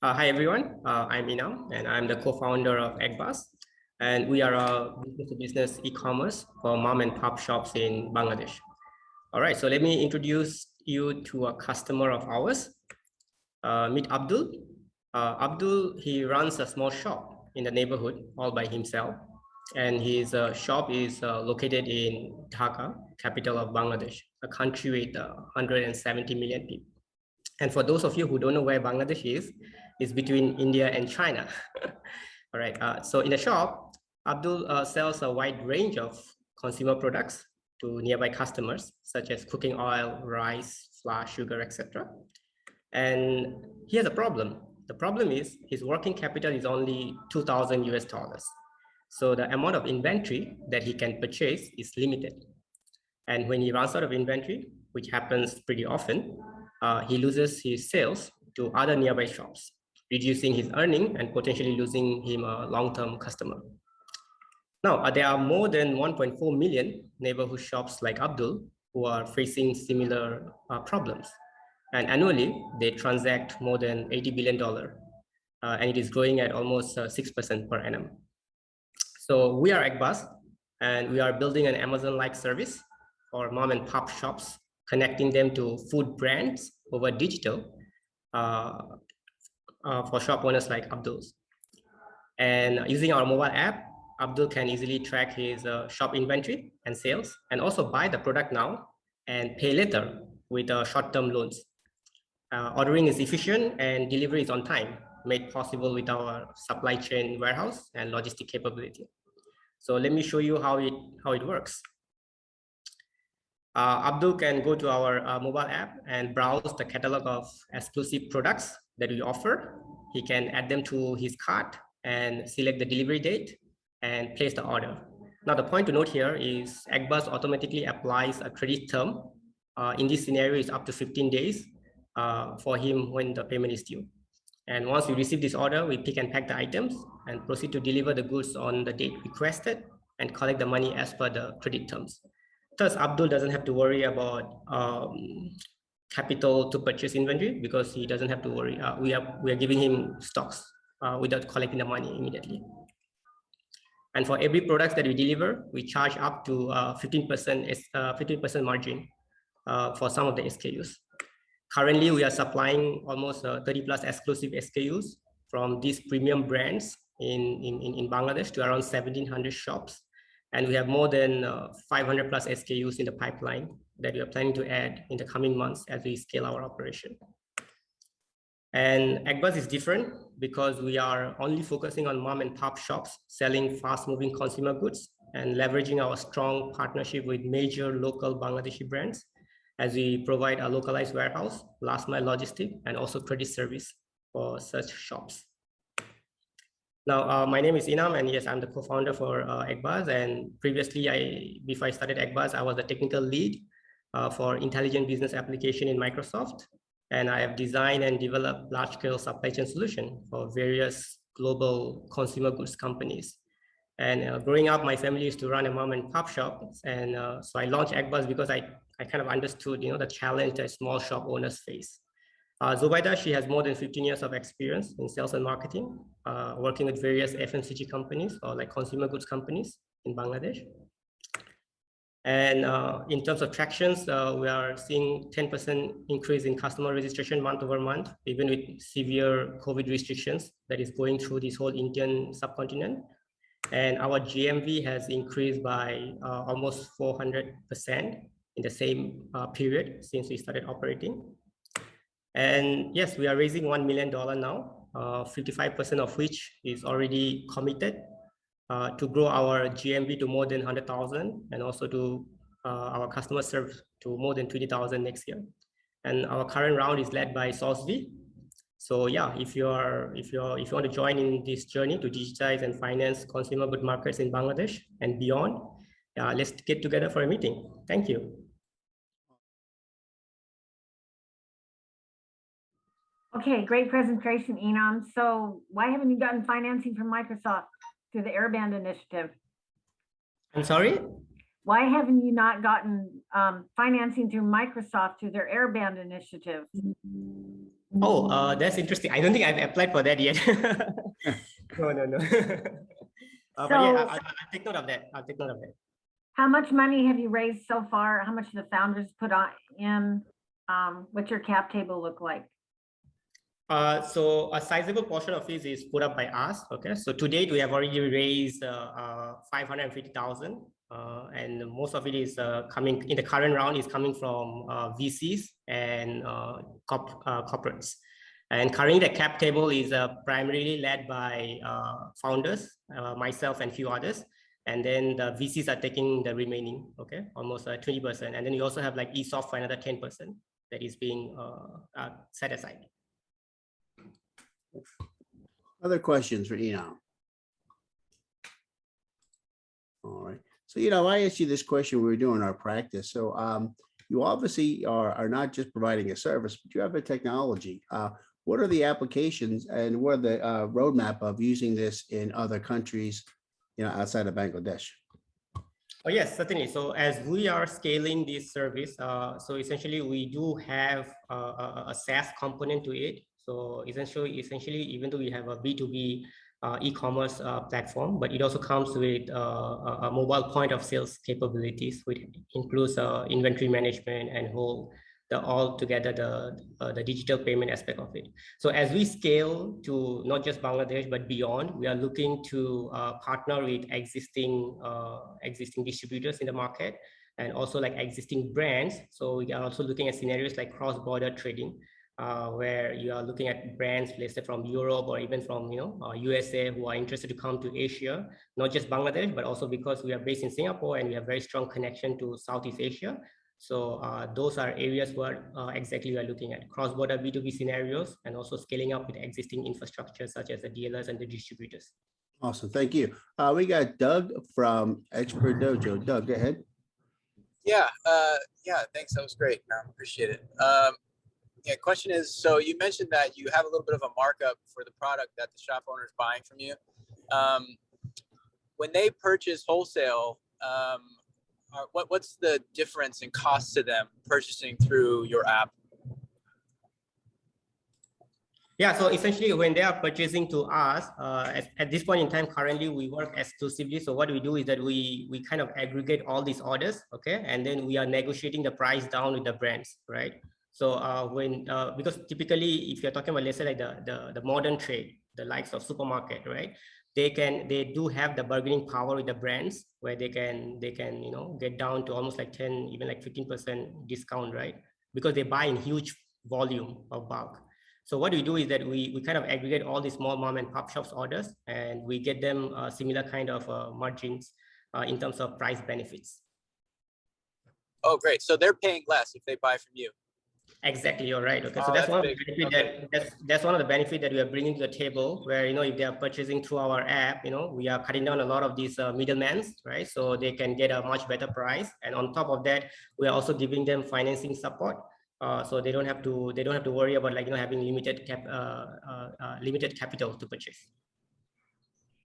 Hi everyone, I'm Inam and I'm the co-founder of EkkBaz, and we are a business-to-business e-commerce for mom and pop shops in Bangladesh. All right, so let me introduce you to a customer of ours. Meet Abdul. Abdul, he runs a small shop in the neighborhood all by himself, and his shop is located in Dhaka, capital of Bangladesh, a country with 170 million people. And for those of you who don't know where Bangladesh is, it's between India and China. All right, so in the shop, Abdul sells a wide range of consumer products to nearby customers, such as cooking oil, rice, flour, sugar, etc. And he has a problem. The problem is his working capital is only 2,000 US dollars. So the amount of inventory that he can purchase is limited. And when he runs out of inventory, which happens pretty often, he loses his sales to other nearby shops, reducing his earning and potentially losing him a long-term customer. Now, there are more than 1.4 million neighborhood shops like Abdul who are facing similar problems. And annually, they transact more than $80 billion, and it is growing at almost 6% per annum. So we are EkkBaz, and we are building an Amazon-like service for mom and pop shops, connecting them to food brands over digital for shop owners like Abdul's. And using our mobile app, Abdul can easily track his shop inventory and sales, and also buy the product now and pay later with short-term loans. Ordering is efficient and delivery is on time, made possible with our supply chain warehouse and logistic capability. So let me show you how it works. Abdul can go to our mobile app and browse the catalog of exclusive products that we offer. He can add them to his cart and select the delivery date and place the order. Now, the point to note here is EkkBaz automatically applies a credit term. In this scenario, it's up to 15 days for him when the payment is due. And once we receive this order, we pick and pack the items and proceed to deliver the goods on the date requested and collect the money as per the credit terms. Thus, Abdul doesn't have to worry about capital to purchase inventory because he doesn't have to worry. We are giving him stocks without collecting the money immediately. And for every product that we deliver, we charge up to 15% margin for some of the SKUs. Currently, we are supplying almost 30 plus exclusive SKUs from these premium brands in Bangladesh to around 1,700 shops. And we have more than 500 plus SKUs in the pipeline that we are planning to add in the coming months as we scale our operation. And EkkBaz is different because we are only focusing on mom and pop shops selling fast moving consumer goods and leveraging our strong partnership with major local Bangladeshi brands as we provide a localized warehouse, last mile logistic, and also credit service for such shops. Now, my name is Inam, and yes, I'm the co-founder for EkkBaz. And previously, before I started EkkBaz, I was the technical lead for intelligent business application in Microsoft. And I have designed and developed large-scale supply chain solution for various global consumer goods companies. And growing up, my family used to run a mom and pop shop. And so I launched EkkBaz because I kind of understood, the challenge that small shop owners face. Zubaida, she has more than 15 years of experience in sales and marketing, working with various FMCG companies or like consumer goods companies in Bangladesh. And in terms of tractions, we are seeing 10% increase in customer registration month over month, even with severe COVID restrictions that is going through this whole Indian subcontinent. And our GMV has increased by almost 400% in the same period since we started operating. And yes, we are raising $1 million now, 55% of which is already committed to grow our GMV to more than 100,000 and also to our customer service to more than 20,000 next year. And our current round is led by SourceV. So yeah, if you want to join in this journey to digitize and finance consumer good markets in Bangladesh and beyond, let's get together for a meeting. Thank you. Okay, great presentation, Enam. So why haven't you gotten financing from Microsoft through the Airband initiative? I'm sorry? Why haven't you not gotten financing through Microsoft through their Airband initiative? Oh, that's interesting. I don't think I've applied for that yet. No. But yeah, I'll take note of that. I'll take note of that. How much money have you raised so far? How much the founders put on in? What's your cap table look like? So a sizable portion of it is put up by us. Okay, so to date we have already raised 550,000, and most of it is coming in the current round is coming from VCs and corporates. And currently the cap table is primarily led by founders, myself and few others. And then the VCs are taking the remaining, okay, almost 20%. And then you also have like ESOP for another 10% that is being set aside. Other questions for Enon? All right. So, I asked you this question when we were doing our practice. So you obviously are not just providing a service, but you have a technology. What are the applications and what are the roadmap of using this in other countries, outside of Bangladesh? Oh, yes, certainly. So as we are scaling this service, so essentially we do have a SaaS component to it. So essentially, even though we have a B2B e-commerce platform, but it also comes with a mobile point of sales capabilities, which includes inventory management and all together the digital payment aspect of it. So as we scale to not just Bangladesh but beyond, we are looking to partner with existing distributors in the market and also like existing brands. So we are also looking at scenarios like cross-border trading, where you are looking at brands, let's say from Europe or even from USA, who are interested to come to Asia, not just Bangladesh, but also because we are based in Singapore and we have very strong connection to Southeast Asia. So those are areas where exactly we are looking at cross-border B2B scenarios and also scaling up with existing infrastructure such as the dealers and the distributors. Awesome, thank you. We got Doug from Expert Dojo. Doug, go ahead. Yeah, thanks. That was great. No, appreciate it. Question is, so you mentioned that you have a little bit of a markup for the product that the shop owner is buying from you. When they purchase wholesale, what's the difference in cost to them purchasing through your app? Yeah, so essentially when they are purchasing to us, at this point in time, currently we work exclusively. So what we do is that we kind of aggregate all these orders, okay? And then we are negotiating the price down with the brands, right? So because typically if you're talking about, let's say like the modern trade, the likes of supermarket, right? They do have the bargaining power with the brands where they can get down to almost like 10, even like 15% discount, right? Because they buy in huge volume of bulk. So what we do is that we kind of aggregate all these small mom and pop shops orders and we get them similar kind of margins in terms of price benefits. Oh, great. So they're paying less if they buy from you. Exactly, you're right. Okay, so that's one of the benefit that's one of the benefits that we are bringing to the table, where if they are purchasing through our app, we are cutting down a lot of these middlemen, right? So they can get a much better price, and on top of that, we are also giving them financing support, so they don't have to worry about having limited capital to purchase.